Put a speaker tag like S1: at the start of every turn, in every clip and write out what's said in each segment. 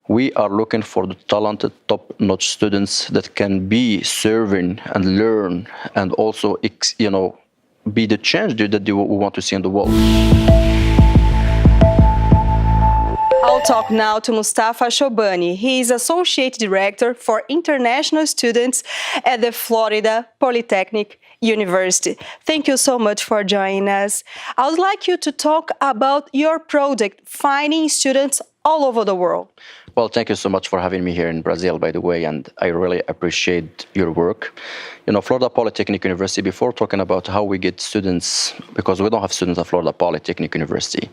S1: We are looking for the talented, top-notch students that can be serving and learn and also, be the change that we want to see in the world.
S2: I'll talk now to Mustapha Achoubane. He is Associate Director for International Students at the Florida Polytechnic University. Thank you so much for joining us. I would like you to talk about your project, finding students all over the world.
S1: Well, thank you so much for having me here in Brazil, by the way, and I really appreciate your work. Florida Polytechnic University, before talking about how we get students, because we don't have students at Florida Polytechnic University,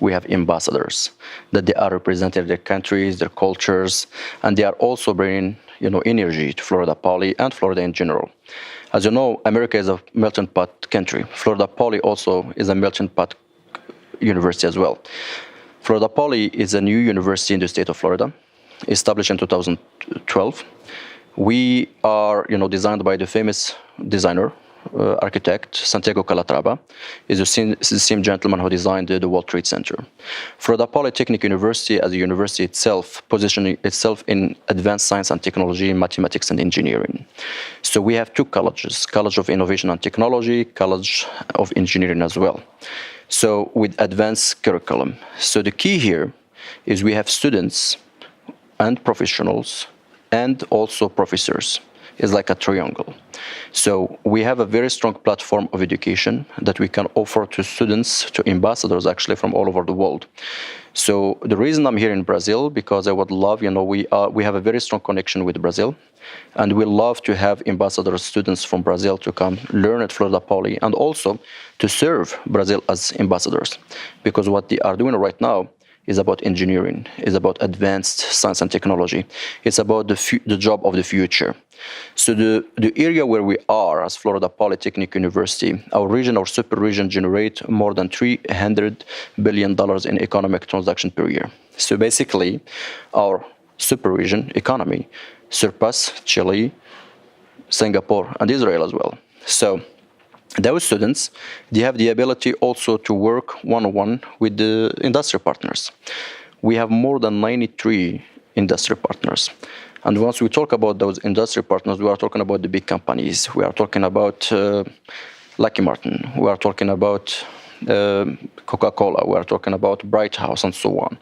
S1: we have ambassadors, that they are representing their countries, their cultures, and they are also bringing, energy to Florida Poly and Florida in general. As you know, America is a melting pot country. Florida Poly also is a melting pot university as well. Florida Poly is a new university in the state of Florida, established in 2012. We are, designed by the famous designer, architect, Santiago Calatrava, is the same gentleman who designed the World Trade Center. Florida Polytechnic University, as a university itself, positioning itself in advanced science and technology, mathematics and engineering. So we have two colleges, College of Innovation and Technology, College of Engineering as well. So with advanced curriculum. So the key here is we have students and professionals and also professors. It's like a triangle. So we have a very strong platform of education that we can offer to students, to ambassadors actually from all over the world. So the reason I'm here in Brazil, because I would love, we have a very strong connection with Brazil, and we love to have ambassador students from Brazil to come learn at Florida Poly and also to serve Brazil as ambassadors, because what they are doing right now is about engineering, is about advanced science and technology. It's about the job of the future. So the area where we are as Florida Polytechnic University, our region, our super region, generate more than $300 billion in economic transaction per year. So basically, our super region economy surpass Chile, Singapore, and Israel as well. So those students, they have the ability also to work one-on-one with the industry partners. We have more than 93 industry partners. And once we talk about those industry partners, we are talking about the big companies. We are talking about Lucky Martin. We are talking about Coca-Cola. We are talking about Bright House and so on.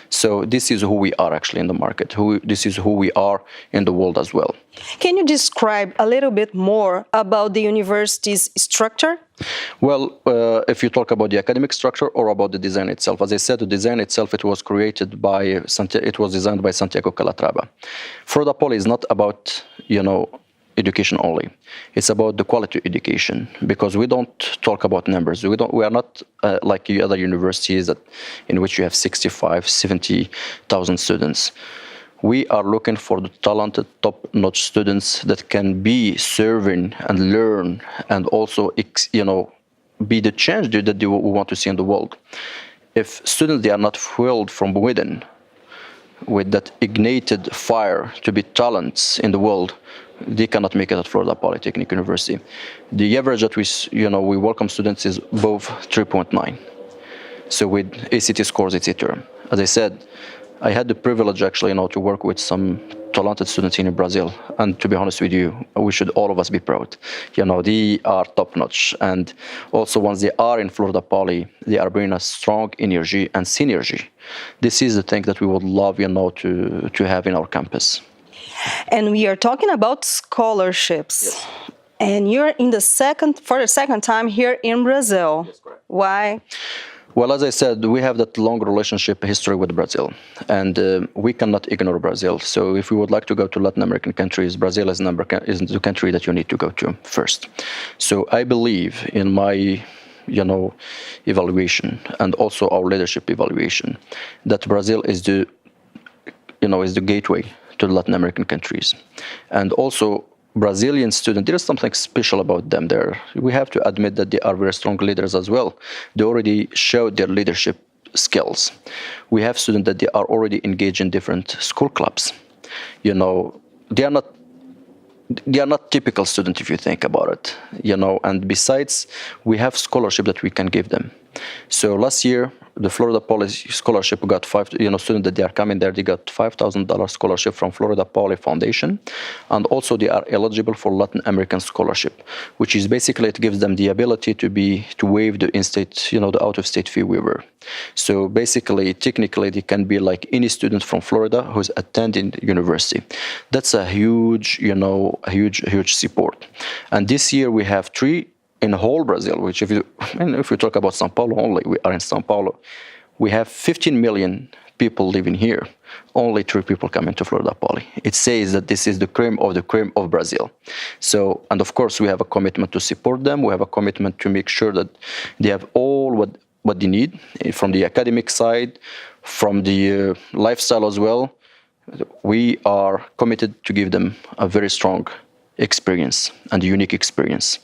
S1: So this is who we are actually in the market. This is who we are in the world as well.
S2: Can you describe a little bit more about the university's structure?
S1: Well, if you talk about the academic structure or about the design itself, as I said, the design itself, it was designed by Santiago Calatrava. Florida Poly is not about, education only. It's about the quality education, because we don't talk about numbers. We are not like the other universities in which you have 65, 70,000 students. We are looking for the talented, top-notch students that can be serving and learn and also, be the change that we want to see in the world. If students, they are not fueled from within with that ignited fire to be talents in the world, they cannot make it at Florida Polytechnic University. The average that we welcome students is above 3.9. So with ACT scores, etc. As I said, I had the privilege actually to work with some talented students in Brazil, and to be honest with you, we should all of us be proud. They are top-notch, and also once they are in Florida Poly, they are bringing a strong energy and synergy. This is the thing that we would love, to have in our campus.
S2: And we are talking about scholarships.
S1: Yes.
S2: And you're for the second time here in Brazil.
S1: Yes, correct.
S2: Why?
S1: Well, as I said, we have that long relationship history with Brazil, and we cannot ignore Brazil. So if we would like to go to Latin American countries, Brazil is the country that you need to go to first. So I believe in my evaluation, and also our leadership evaluation, that Brazil is the gateway to the Latin American countries. And also Brazilian students, there is something special about them there. We have to admit that they are very strong leaders as well. They already showed their leadership skills. We have students that they are already engaged in different school clubs. They are not typical students if you think about it, and besides, we have scholarship that we can give them. So last year, the Florida Poly scholarship got students that they are coming there, they got $5,000 scholarship from Florida Poly Foundation, and also they are eligible for Latin American scholarship, which is basically it gives them the ability to waive the in-state, the out-of-state fee waiver. So basically, technically, they can be like any student from Florida who's attending the university. That's a huge, huge support. And this year we have 3 in whole Brazil, which if we talk about São Paulo only, we are in São Paulo, we have 15 million people living here. Only 3 people coming to Florida Poly. It says that this is the cream of Brazil. So, and of course, we have a commitment to support them. We have a commitment to make sure that they have all what they need from the academic side, from the lifestyle as well. We are committed to give them a very strong experience and a unique experience.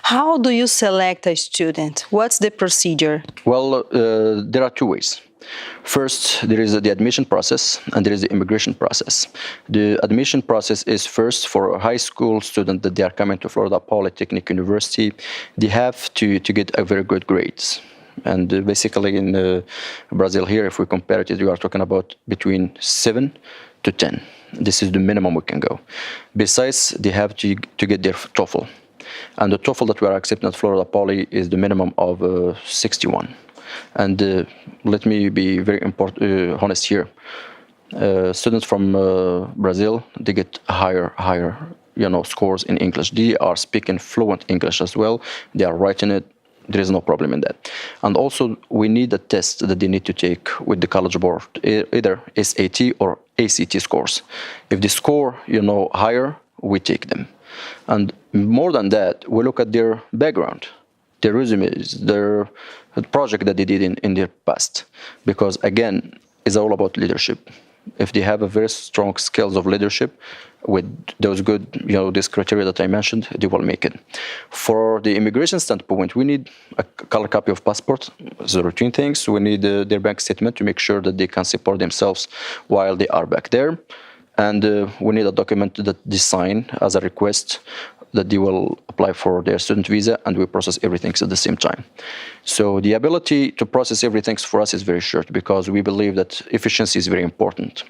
S2: How do you select a student? What's the procedure?
S1: Well, there are 2 ways. First, there is the admission process and there is the immigration process. The admission process is first for a high school student that they are coming to Florida Polytechnic University. They have to get a very good grades. And basically in Brazil here, if we compare it, we are talking about between 7 to 10. This is the minimum we can go. Besides, they have to get their TOEFL. And the TOEFL that we are accepting at Florida Poly is the minimum of 61. And let me be very honest here. Students from Brazil, they get higher scores in English. They are speaking fluent English as well. They are writing it. There is no problem in that. And also, we need a test that they need to take with the College Board, either SAT or ACT scores. If they score, higher, we take them. And more than that, we look at their background, their resumes, their project that they did in their past. Because again, it's all about leadership. If they have a very strong skills of leadership with those good, this criteria that I mentioned, they will make it. For the immigration standpoint, we need a color copy of passport, the routine things. We need their bank statement to make sure that they can support themselves while they are back there. And we need a document that they sign as a request that they will apply for their student visa, and we process everything at the same time. So the ability to process everything for us is very short because we believe that efficiency is very important.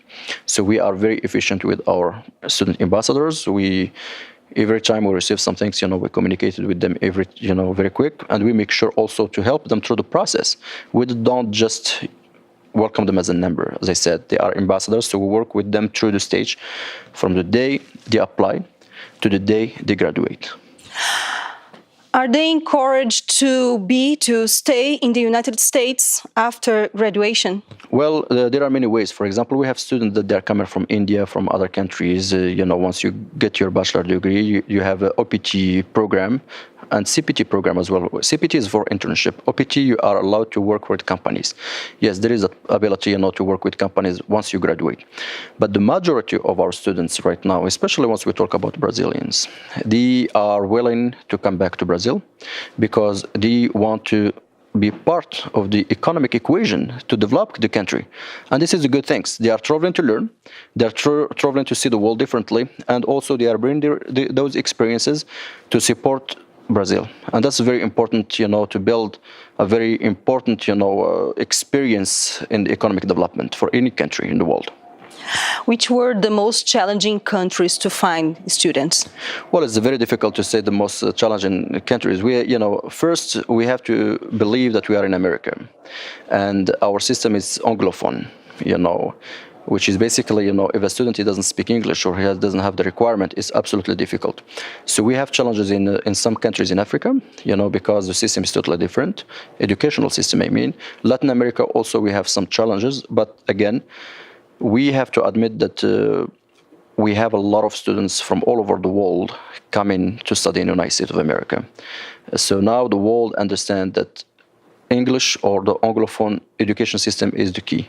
S1: So we are very efficient with our student ambassadors. Every time we receive some things, we communicated with them very quick, and we make sure also to help them through the process. We don't just welcome them as a number. As I said, they are ambassadors, so we work with them through the stage from the day they apply to the day they graduate.
S2: Are they encouraged to stay in the United States after graduation?
S1: Well, there are many ways. For example, we have students that they're coming from India, from other countries. Once you get your bachelor degree, you have an OPT program and CPT program as well. CPT is for internship. OPT, you are allowed to work with companies. Yes, there is an ability, to work with companies once you graduate. But the majority of our students right now, especially once we talk about Brazilians, they are willing to come back to Brazil because they want to be part of the economic equation to develop the country. And this is a good thing. They are traveling to learn, they are traveling to see the world differently, and also they are bringing those experiences to support Brazil. And that's very important, to build a very important, experience in the economic development for any country in the world.
S2: Which were the most challenging countries to find students?
S1: Well, it's very difficult to say the most challenging countries. First, we have to believe that we are in America, and our system is Anglophone, which is basically, if a student doesn't speak English or he doesn't have the requirement, it's absolutely difficult. So we have challenges in some countries in Africa, because the system is totally different, educational system, I mean. Latin America also we have some challenges, but again, we have to admit that we have a lot of students from all over the world coming to study in the United States of America. So now the world understands that English or the Anglophone education system is the key.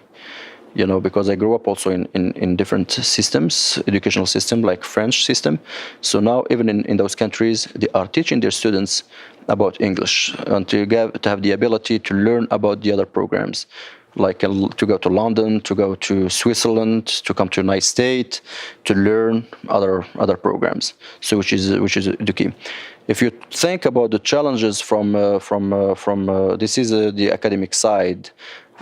S1: Because I grew up also in different systems, educational system like French system. So now even in those countries, they are teaching their students about English and to have the ability to learn about the other programs, like to go to London, to go to Switzerland, to come to the United States, to learn other programs. So which is the key. If you think about the challenges from this is the academic side,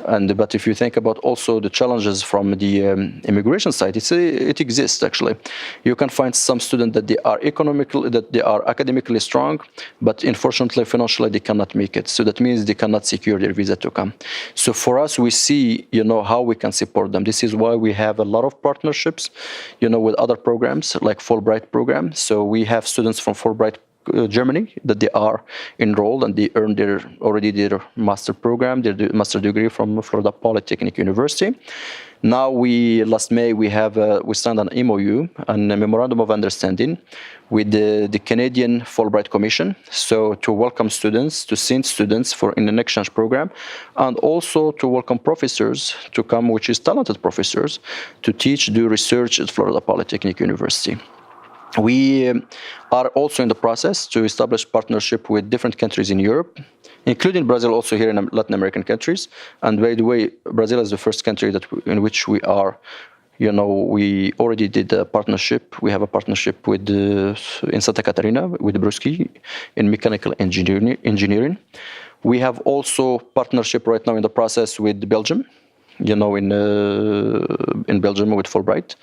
S1: but if you think about also the challenges from the immigration side, it exists actually. You can find some students that they are academically strong, but unfortunately financially they cannot make it. So that means they cannot secure their visa to come. So for us, we see how we can support them. This is why we have a lot of partnerships, with other programs like Fulbright program. So we have students from Fulbright Germany that they are enrolled and they earned already their master program, their master degree from Florida Polytechnic University. Now last May we signed an MOU and a memorandum of understanding with the Canadian Fulbright Commission, so to welcome students, to send students in an exchange program, and also to welcome professors to come, which is talented professors, to do research at Florida Polytechnic University. We are also in the process to establish partnership with different countries in Europe, including Brazil, also here in Latin American countries. And by the way, Brazil is the first country in which we are. We already did a partnership. We have a partnership in Santa Catarina with Bruschi in mechanical engineering. We have also partnership right now in the process with Belgium. In Belgium with Fulbright.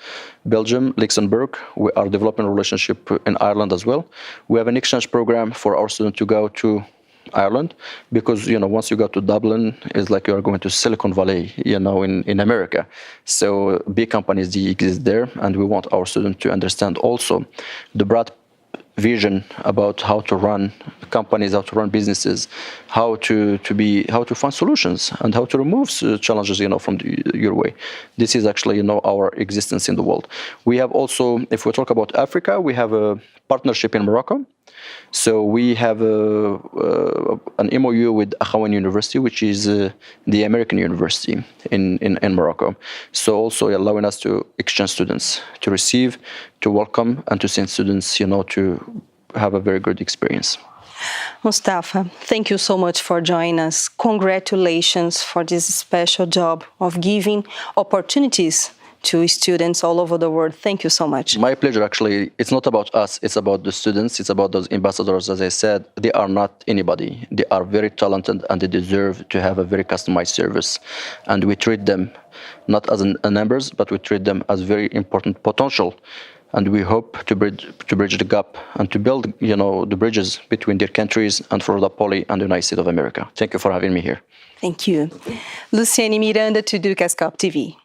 S1: Belgium, Luxembourg, we are developing a relationship in Ireland as well. We have an exchange program for our students to go to Ireland, because once you go to Dublin, it's like you are going to Silicon Valley, in America. So big companies exist there, and we want our students to understand also the broad vision about how to run companies, how to run businesses, how to find solutions, and how to remove challenges, from your way. This is actually, our existence in the world. We have also, if we talk about Africa, we have a partnership in Morocco. So we have an MOU with Achoubane University, which is the American university in Morocco. So also allowing us to exchange students, to receive, to welcome, and to send students, to have a very good experience.
S2: Mustapha, thank you so much for joining us. Congratulations for this special job of giving opportunities to students all over the world. Thank you so much.
S1: My pleasure, actually. It's not about us, it's about the students, it's about those ambassadors. As I said, they are not anybody. They are very talented and they deserve to have a very customized service. And we treat them not as numbers, but we treat them as very important potential. And we hope to bridge the gap and to build, the bridges between their countries and Florida Poly and the United States of America. Thank you for having me here.
S2: Thank you. Luciane Miranda to Dukascopy TV.